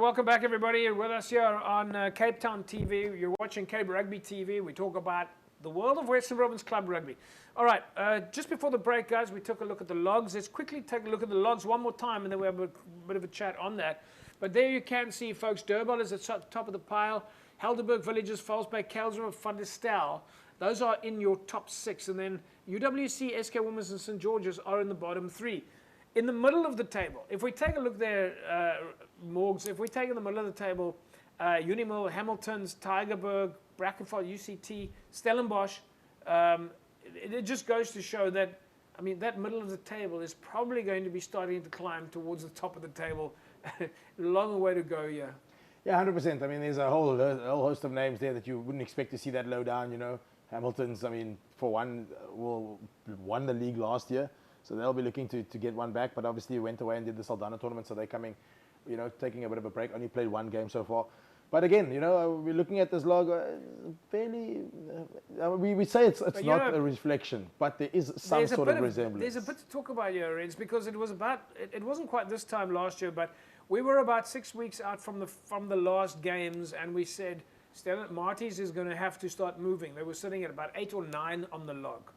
Welcome back, everybody. You're with us here on Cape Town TV. You're watching Cape Rugby TV. We talk about the world of Western Province Club Rugby. All right, just before the break, guys, we took a look at the logs. Let's quickly take a look at the logs one more time, and then we have a bit of a chat on that. But there you can see, folks, Durban is at the top of the pile. Helderberg Villages, False Bay, Kelsdorp, Van der Stel. Those are in your top 6. And then UWC, SK Women's, and St. George's are in the bottom 3. In the middle of the table, if we take a look there, Morgs, if we take in the middle of the table, Unimill, Hamilton's, Tygerberg, Brackenfell, UCT, Stellenbosch, it just goes to show that, I mean, that middle of the table is probably going to be starting to climb towards the top of the table. Long way to go here. Yeah, 100%. I mean, there's a whole host of names there that you wouldn't expect to see that low down, you know. Hamilton's, I mean, for one, won the league last year. So they'll be looking to get one back, but obviously went away and did the Saldana tournament, so they're coming, you know, taking a bit of a break. Only played one game so far. But again, you know, we're looking at this log fairly, we say it's not a reflection, but there is some sort of resemblance. There's a bit to talk about here, Reds, because it wasn't quite this time last year, but we were about 6 weeks out from the last games, and we said, Marty's is going to have to start moving. They were sitting at about 8 or 9 on the log.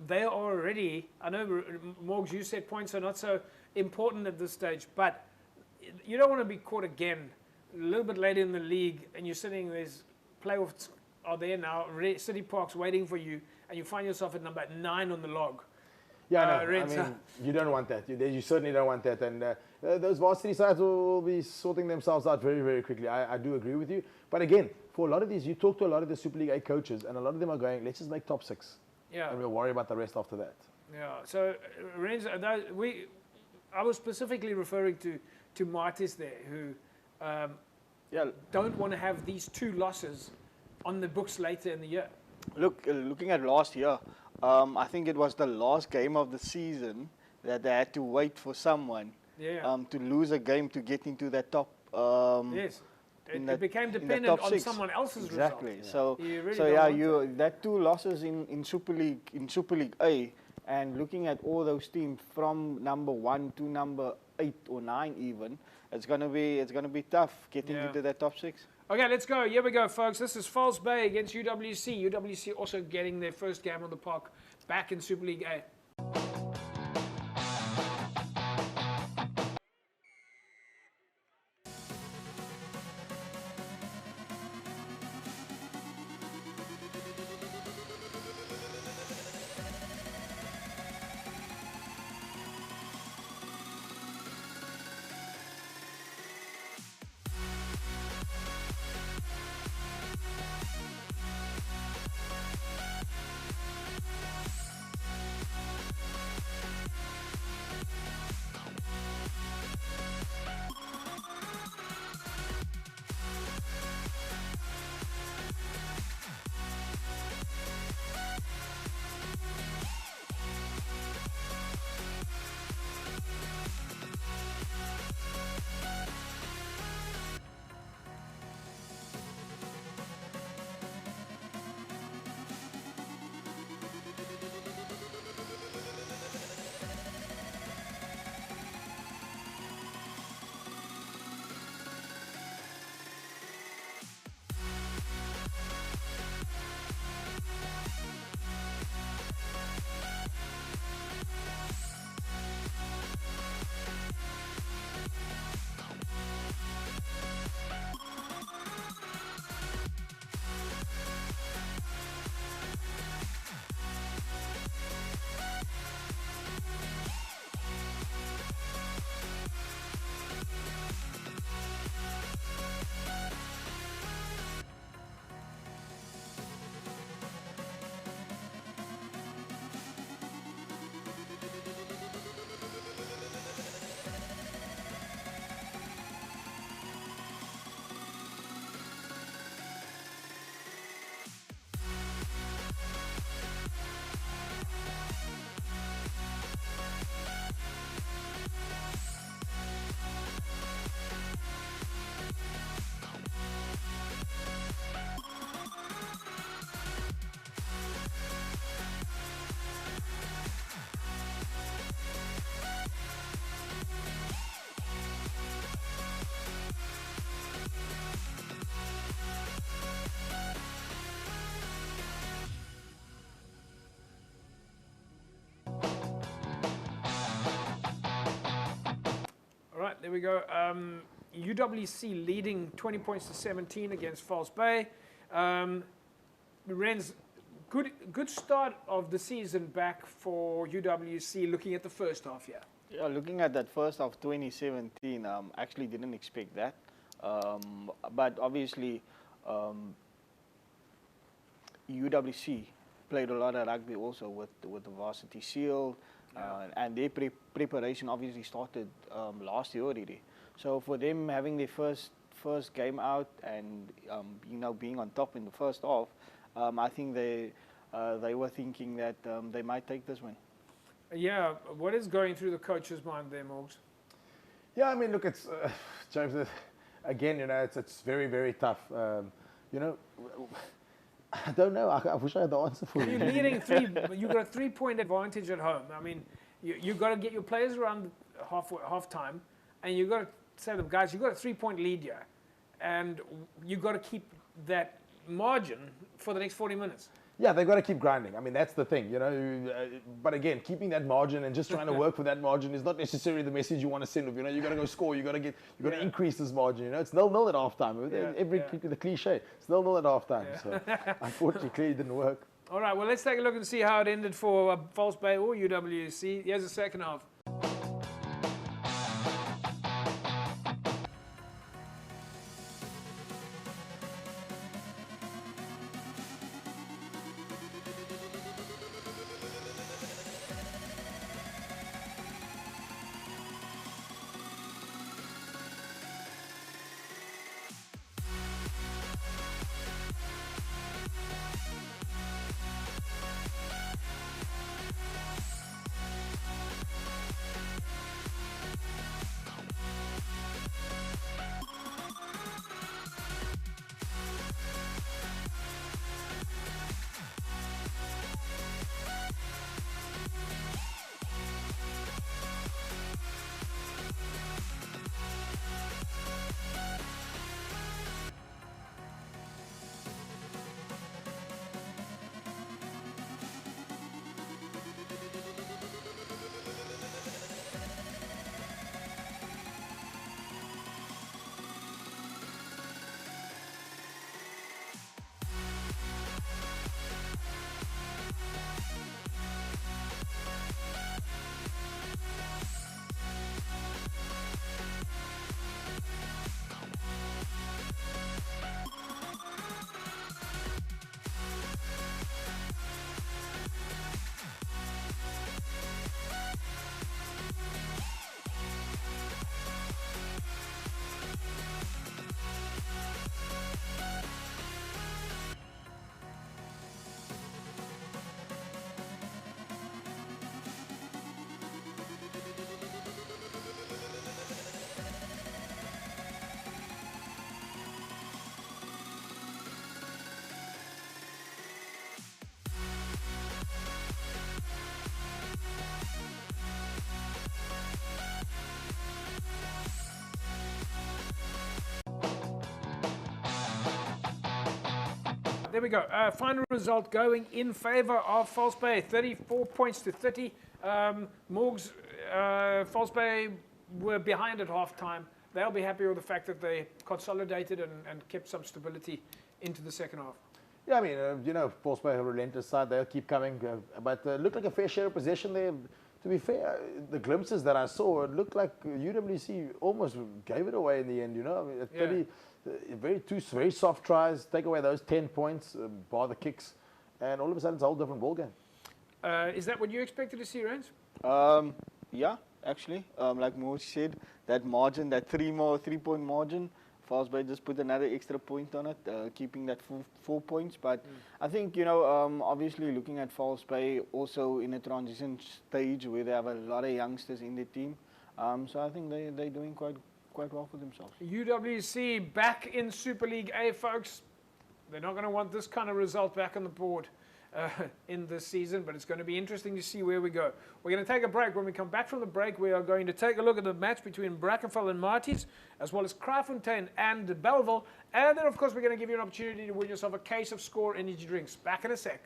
They are already, I know, Morgs, you said points are not so important at this stage, but you don't want to be caught again a little bit later in the league and you're sitting, there's playoffs are there now, City Park's waiting for you, and you find yourself at number 9 on the log. Yeah, no, I mean, you don't want that. You certainly don't want that. And those varsity sides will be sorting themselves out very, very quickly. I do agree with you. But again, for a lot of these, you talk to a lot of the Super League A coaches, and a lot of them are going, let's just make top 6. Yeah. And we'll worry about the rest after that. Yeah. So, Renz, I was specifically referring to Martis there, who don't want to have these 2 losses on the books later in the year. Look, looking at last year, I think it was the last game of the season that they had to wait for someone to lose a game to get into that top. Yes. It became dependent on someone else's result. Exactly. Yeah. That 2 losses in Super League A, and looking at all those teams from number 1 to number 8 or 9 even, it's gonna be tough getting into that top 6. Okay, let's go. Here we go, folks. This is False Bay against UWC. UWC also getting their first game on the park back in Super League A. there we go. UWC leading 20 points to 17 against False Bay. Renz, good start of the season back for UWC looking at the first half here. Yeah, looking at that first half 2017, actually didn't expect that. But obviously, UWC played a lot of rugby also with the Varsity Shield, and their preparation obviously started last year already. So for them having their first game out and being on top in the first half, I think they were thinking that they might take this win. Yeah, what is going through the coach's mind there, Morgs? Yeah, I mean, look, it's James. Again, it's very, very tough. I don't know. I wish I had the answer for you. You're leading three. You've got a 3-point advantage at home. I mean, you got to get your players around half time, and you got to say to them, guys, you've got a 3-point lead here, and you got to keep that margin for the next 40 minutes. Yeah, they've got to keep grinding. I mean, that's the thing, But again, keeping that margin and just trying to work for that margin is not necessarily the message you want to send. You got to go score. You got to increase this margin. It's 0-0 at halftime. The cliche. It's 0-0 at halftime. So unfortunately, clearly it didn't work. All right. Well, let's take a look and see how it ended for False Bay or UWC. Here's the second half. There we go. Final result going in favour of False Bay, 34 points to 30. Morgs, False Bay were behind at half-time. They'll be happy with the fact that they consolidated and kept some stability into the second half. Yeah, I mean, False Bay have a relentless side. They'll keep coming. But looked like a fair share of possession there. To be fair, the glimpses that I saw, it looked like UWC almost gave it away in the end, I mean, at 30, very soft tries, take away those 10 points, bar the kicks, and all of a sudden it's a whole different ballgame. Is that what you expected to see, Rance? Yeah, actually. Like Moch said, that margin, that 3-point margin, False Bay just put another extra point on it, keeping that 4 points. But I think, obviously looking at False Bay also in a transition stage where they have a lot of youngsters in the team. So I think they're doing quite well for themselves. UWC back in Super League A, folks. They're not going to want this kind of result back on the board in this season, but it's going to be interesting to see where we go. We're going to take a break. When we come back from the break, we are going to take a look at the match between Brackenfell and Marties, as well as Kraaifontein and Belleville. And then, of course, we're going to give you an opportunity to win yourself a case of Score energy drinks. Back in a sec.